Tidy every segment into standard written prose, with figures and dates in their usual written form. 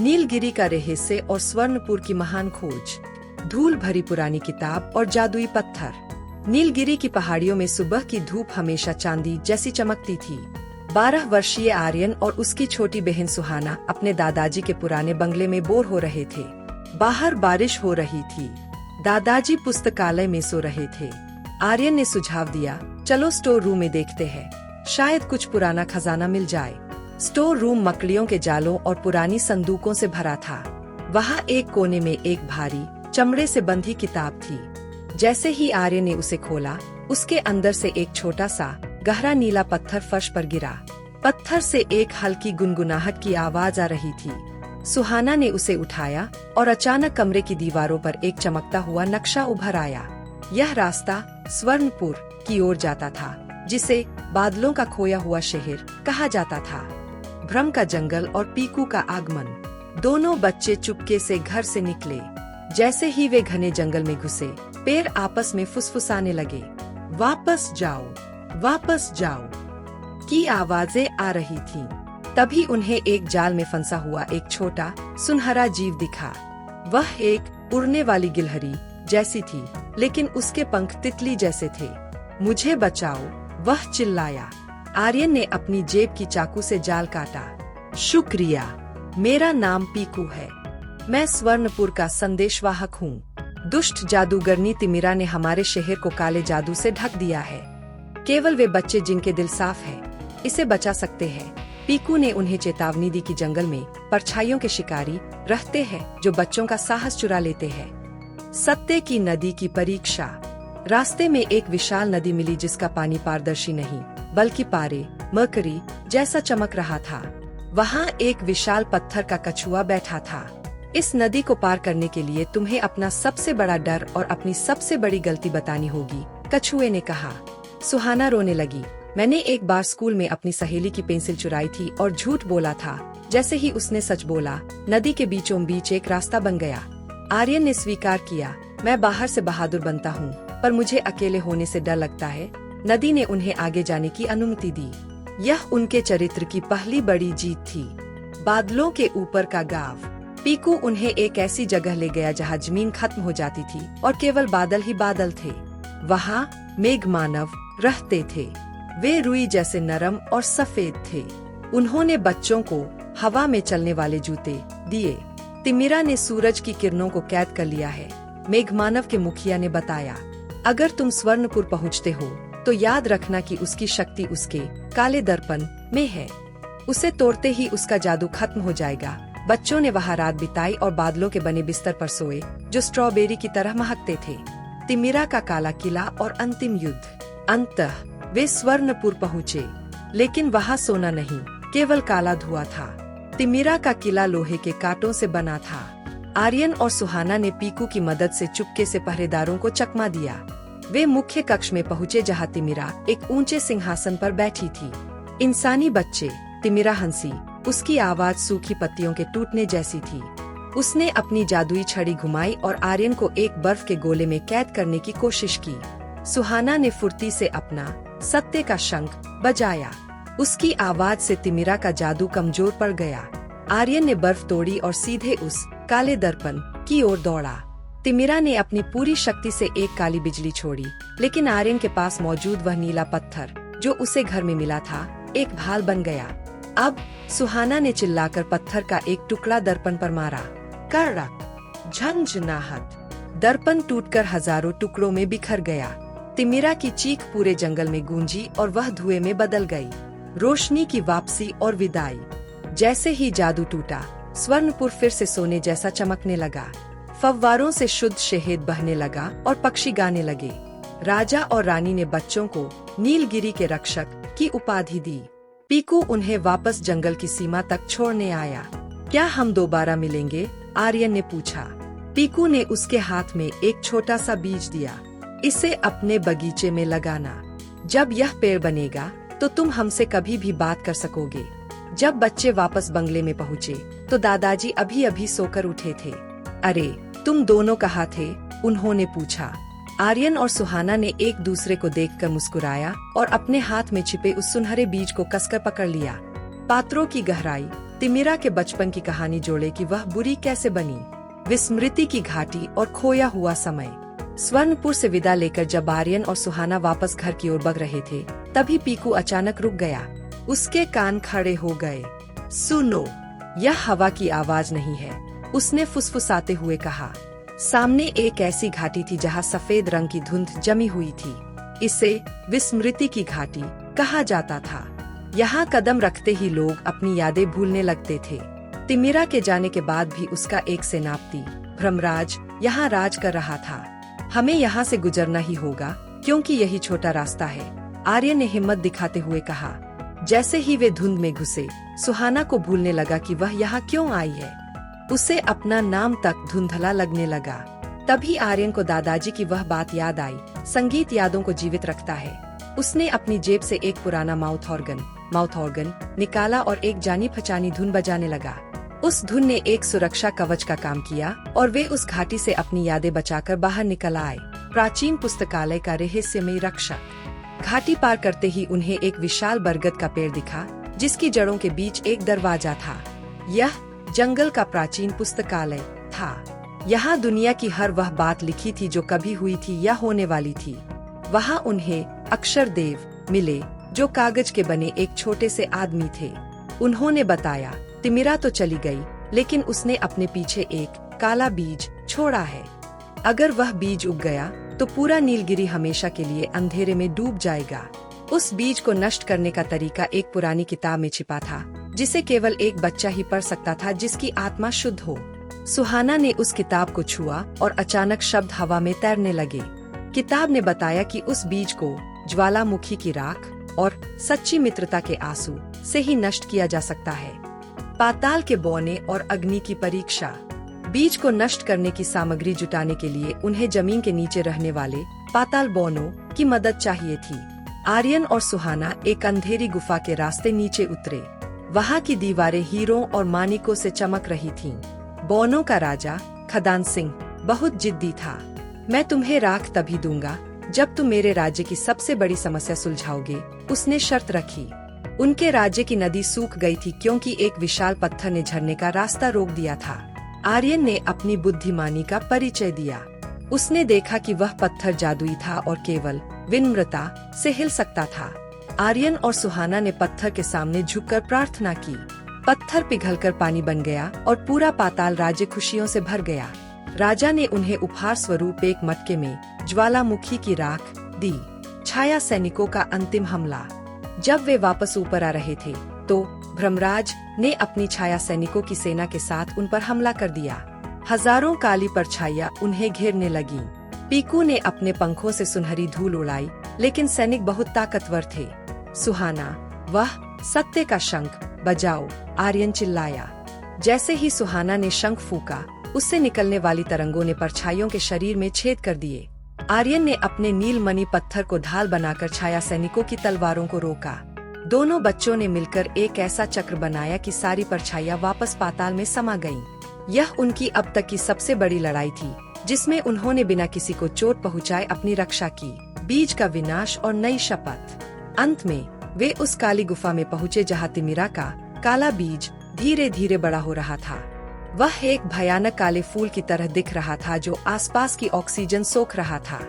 नीलगिरी का रहस्य और स्वर्णपुर की महान खोज, धूल भरी पुरानी किताब और जादुई पत्थर। नीलगिरी की पहाड़ियों में सुबह की धूप हमेशा चांदी जैसी चमकती थी। 12 वर्षीय आर्यन और उसकी छोटी बहन सुहाना अपने दादाजी के पुराने बंगले में बोर हो रहे थे। बाहर बारिश हो रही थी। दादाजी पुस्तकालय में सो रहे थे। आर्यन ने सुझाव दिया, चलो स्टोर रूम में देखते हैं, शायद कुछ पुराना खजाना मिल जाए। स्टोर रूम मकड़ियों के जालों और पुरानी संदूकों से भरा था। वहाँ एक कोने में एक भारी चमड़े से बंधी किताब थी। जैसे ही आर्य ने उसे खोला, उसके अंदर से एक छोटा सा गहरा नीला पत्थर फर्श पर गिरा। पत्थर से एक हल्की गुनगुनाहट की आवाज आ रही थी। सुहाना ने उसे उठाया और अचानक कमरे की दीवारों पर एक चमकता हुआ नक्शा उभर आया। यह रास्ता स्वर्णपुर की ओर जाता था, जिसे बादलों का खोया हुआ शहर कहा जाता था। भ्रम का जंगल और पीकू का आगमन। दोनों बच्चे चुपके से घर से निकले। जैसे ही वे घने जंगल में घुसे, पैर आपस में फुसफुसाने लगे। वापस जाओ, वापस जाओ की आवाजें आ रही थीं। तभी उन्हें एक जाल में फंसा हुआ एक छोटा सुनहरा जीव दिखा। वह एक उड़ने वाली गिलहरी जैसी थी, लेकिन उसके पंख तितली जैसे थे। मुझे बचाओ, वह चिल्लाया। आर्यन ने अपनी जेब की चाकू से जाल काटा। शुक्रिया, मेरा नाम पीकू है। मैं स्वर्णपुर का संदेशवाहक हूँ। दुष्ट जादूगरनी तिमिरा ने हमारे शहर को काले जादू से ढक दिया है। केवल वे बच्चे जिनके दिल साफ है इसे बचा सकते हैं। पीकू ने उन्हें चेतावनी दी कि जंगल में परछाइयों के शिकारी रहते हैं जो बच्चों का साहस चुरा लेते हैं। सत्य की नदी की परीक्षा। रास्ते में एक विशाल नदी मिली जिसका पानी पारदर्शी नहीं बल्कि पारे मरकरी जैसा चमक रहा था। वहाँ एक विशाल पत्थर का कछुआ बैठा था। इस नदी को पार करने के लिए तुम्हें अपना सबसे बड़ा डर और अपनी सबसे बड़ी गलती बतानी होगी, कछुए ने कहा। सुहाना रोने लगी। मैंने एक बार स्कूल में अपनी सहेली की पेंसिल चुराई थी और झूठ बोला था। जैसे ही उसने सच बोला, नदी के बीचों बीच एक रास्ता बन गया। आर्यन ने स्वीकार किया, मैं बाहर से बहादुर बनता हूँ, पर मुझे अकेले होने से डर लगता है। नदी ने उन्हें आगे जाने की अनुमति दी। यह उनके चरित्र की पहली बड़ी जीत थी। बादलों के ऊपर का गाँव। पीकू उन्हें एक ऐसी जगह ले गया जहाँ जमीन खत्म हो जाती थी और केवल बादल ही बादल थे। वहाँ मेघमानव रहते थे। वे रुई जैसे नरम और सफेद थे। उन्होंने बच्चों को हवा में चलने वाले जूते दिए। तिमिरा ने सूरज की किरणों को कैद कर लिया है, मेघमानव के मुखिया ने बताया। अगर तुम स्वर्णपुर पहुँचते हो तो याद रखना कि उसकी शक्ति उसके काले दर्पण में है। उसे तोड़ते ही उसका जादू खत्म हो जाएगा। बच्चों ने वहाँ रात बिताई और बादलों के बने बिस्तर पर सोए जो स्ट्रॉबेरी की तरह महकते थे। तिमिरा का काला किला और अंतिम युद्ध। अंततः वे स्वर्णपुर पहुँचे, लेकिन वहाँ सोना नहीं, केवल काला धुआं था। तिमिरा का किला लोहे के कांटों से बना था। आर्यन और सुहाना ने पीकू की मदद से चुपके से पहरेदारों को चकमा दिया। वे मुख्य कक्ष में पहुँचे जहाँ तिमिरा एक ऊंचे सिंहासन पर बैठी थी। इंसानी बच्चे, तिमिरा हंसी। उसकी आवाज सूखी पत्तियों के टूटने जैसी थी। उसने अपनी जादुई छड़ी घुमाई और आर्यन को एक बर्फ के गोले में कैद करने की कोशिश की। सुहाना ने फुर्ती से अपना सत्य का शंख बजाया। उसकी आवाज से तिमिरा का जादू कमजोर पड़ गया। आर्यन ने बर्फ तोड़ी और सीधे उस काले दर्पण की ओर दौड़ा। तिमिरा ने अपनी पूरी शक्ति से एक काली बिजली छोड़ी, लेकिन आर्यन के पास मौजूद वह नीला पत्थर जो उसे घर में मिला था, एक भाल बन गया। अब सुहाना ने चिल्लाकर पत्थर का एक टुकड़ा दर्पण पर मारा। कड़क झंझनाहट। दर्पण टूटकर हजारों टुकड़ों में बिखर गया। तिमिरा की चीख पूरे जंगल में गूंजी और वह धुएं में बदल गई। रोशनी की वापसी और विदाई। जैसे ही जादू टूटा, स्वर्णपुर फिर से सोने जैसा चमकने लगा। फव्वारों से शुद्ध शहद बहने लगा और पक्षी गाने लगे। राजा और रानी ने बच्चों को नीलगिरी के रक्षक की उपाधि दी। पीकू उन्हें वापस जंगल की सीमा तक छोड़ने आया। क्या हम दोबारा मिलेंगे? आर्यन ने पूछा। पीकू ने उसके हाथ में एक छोटा सा बीज दिया। इसे अपने बगीचे में लगाना। जब यह पेड़ बनेगा तो तुम हमसे कभी भी बात कर सकोगे। जब बच्चे वापस बंगले में पहुँचे तो दादाजी अभी अभी सोकर उठे थे। अरे, तुम दोनों कहाँ थे? उन्होंने पूछा। आर्यन और सुहाना ने एक दूसरे को देखकर मुस्कुराया और अपने हाथ में छिपे उस सुनहरे बीज को कसकर पकड़ लिया। पात्रों की गहराई, तिमिरा के बचपन की कहानी जोड़े कि वह बुरी कैसे बनी, विस्मृति की घाटी और खोया हुआ समय। स्वर्णपुर से विदा लेकर जब आर्यन और सुहाना वापस घर की ओर बढ़ रहे थे, तभी पीकू अचानक रुक गया। उसके कान खड़े हो गए। सुनो, यह हवा की आवाज नहीं है, उसने फुसफुसाते हुए कहा। सामने एक ऐसी घाटी थी जहाँ सफेद रंग की धुंध जमी हुई थी। इसे विस्मृति की घाटी कहा जाता था। यहाँ कदम रखते ही लोग अपनी यादें भूलने लगते थे। तिमिरा के जाने के बाद भी उसका एक सेनापति भ्रमराज यहाँ राज कर रहा था। हमें यहाँ से गुजरना ही होगा, क्योंकि यही छोटा रास्ता है, आर्यन ने हिम्मत दिखाते हुए कहा। जैसे ही वे धुंध में घुसे, सुहाना को भूलने लगा कि वह यहाँ क्यों आई है। उसे अपना नाम तक धुंधला लगने लगा। तभी आर्यन को दादाजी की वह बात याद आई, संगीत यादों को जीवित रखता है। उसने अपनी जेब से एक पुराना माउथ ऑर्गन निकाला और एक जानी पहचानी धुन बजाने लगा। उस धुन ने एक सुरक्षा कवच का काम किया और वे उस घाटी से अपनी यादें बचाकर बाहर निकल आए। प्राचीन पुस्तकालय का रहस्यमयी रक्षक। घाटी पार करते ही उन्हें एक विशाल बरगद का पेड़ दिखा, जिसकी जड़ों के बीच एक दरवाजा था। यह जंगल का प्राचीन पुस्तकालय था। यहाँ दुनिया की हर वह बात लिखी थी जो कभी हुई थी या होने वाली थी। वहाँ उन्हें अक्षरदेव मिले, जो कागज के बने एक छोटे से आदमी थे। उन्होंने बताया, तिमिरा तो चली गई, लेकिन उसने अपने पीछे एक काला बीज छोड़ा है। अगर वह बीज उग गया तो पूरा नीलगिरी हमेशा के लिए अंधेरे में डूब जाएगा। उस बीज को नष्ट करने का तरीका एक पुरानी किताब में छिपा था, जिसे केवल एक बच्चा ही पढ़ सकता था जिसकी आत्मा शुद्ध हो। सुहाना ने उस किताब को छुआ और अचानक शब्द हवा में तैरने लगे। किताब ने बताया कि उस बीज को ज्वालामुखी की राख और सच्ची मित्रता के आंसू से ही नष्ट किया जा सकता है। पाताल के बौने और अग्नि की परीक्षा। बीज को नष्ट करने की सामग्री जुटाने के लिए उन्हें जमीन के नीचे रहने वाले पाताल बौनों की मदद चाहिए थी। आर्यन और सुहाना एक अंधेरी गुफा के रास्ते नीचे उतरे। वहाँ की दीवारें हीरों और मानिकों से चमक रही थीं। बौनों का राजा खदान सिंह बहुत जिद्दी था। मैं तुम्हें राख तभी दूंगा जब तुम मेरे राज्य की सबसे बड़ी समस्या सुलझाओगे, उसने शर्त रखी। उनके राज्य की नदी सूख गई थी क्योंकि एक विशाल पत्थर ने झरने का रास्ता रोक दिया था। आर्यन ने अपनी बुद्धिमानी का परिचय दिया। उसने देखा कि वह पत्थर जादुई था और केवल विनम्रता से हिल सकता था। आर्यन और सुहाना ने पत्थर के सामने झुककर प्रार्थना की। पत्थर पिघलकर पानी बन गया और पूरा पाताल राज्य खुशियों से भर गया। राजा ने उन्हें उपहार स्वरूप एक मटके में ज्वालामुखी की राख दी। छाया सैनिकों का अंतिम हमला। जब वे वापस ऊपर आ रहे थे, तो भ्रमराज ने अपनी छाया सैनिकों की सेना के साथ उन पर हमला कर दिया। हजारों काली परछाइयां उन्हें घेरने लगीं। पीकू ने अपने पंखों से सुनहरी धूल उड़ाई, लेकिन सैनिक बहुत ताकतवर थे। सुहाना, वह सत्य का शंख बजाओ, आर्यन चिल्लाया। जैसे ही सुहाना ने शंख फूका, उससे निकलने वाली तरंगों ने परछाइयों के शरीर में छेद कर दिए। आर्यन ने अपने नीलमणि पत्थर को ढाल बनाकर छाया सैनिकों की तलवारों को रोका। दोनों बच्चों ने मिलकर एक ऐसा चक्र बनाया कि सारी परछाइयां वापस पाताल में समा गईं। यह उनकी अब तक की सबसे बड़ी लड़ाई थी, जिसमें उन्होंने बिना किसी को चोट पहुंचाए अपनी रक्षा की। बीज का विनाश और नई शपथ। अंत में वे उस काली गुफा में पहुँचे जहाँ तिमिरा का काला बीज धीरे धीरे बड़ा हो रहा था। वह एक भयानक काले फूल की तरह दिख रहा था जो आसपास की ऑक्सीजन सोख रहा था।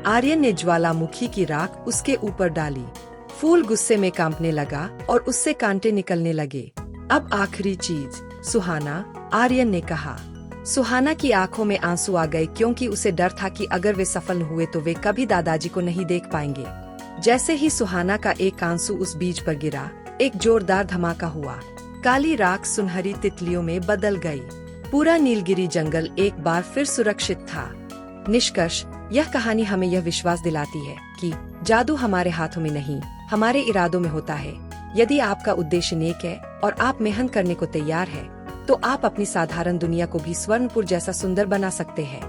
आर्यन ने ज्वालामुखी की राख उसके ऊपर डाली। फूल गुस्से में कांपने लगा और उससे कांटे निकलने लगे। अब आखिरी चीज, सुहाना, आर्यन ने कहा। सुहाना की आंखों में आंसू आ गए क्योंकि उसे डर था कि अगर वे सफल हुए तो वे कभी दादाजी को नहीं देख पाएंगे। जैसे ही सुहाना का एक आंसू उस बीज पर गिरा, एक जोरदार धमाका हुआ। काली राख सुनहरी तितलियों में बदल गई। पूरा नीलगिरी जंगल एक बार फिर सुरक्षित था। निष्कर्ष, यह कहानी हमें यह विश्वास दिलाती है कि जादू हमारे हाथों में नहीं, हमारे इरादों में होता है। यदि आपका उद्देश्य नेक है और आप मेहनत करने को तैयार है, तो आप अपनी साधारण दुनिया को भी स्वर्णपुर जैसा सुंदर बना सकते हैं।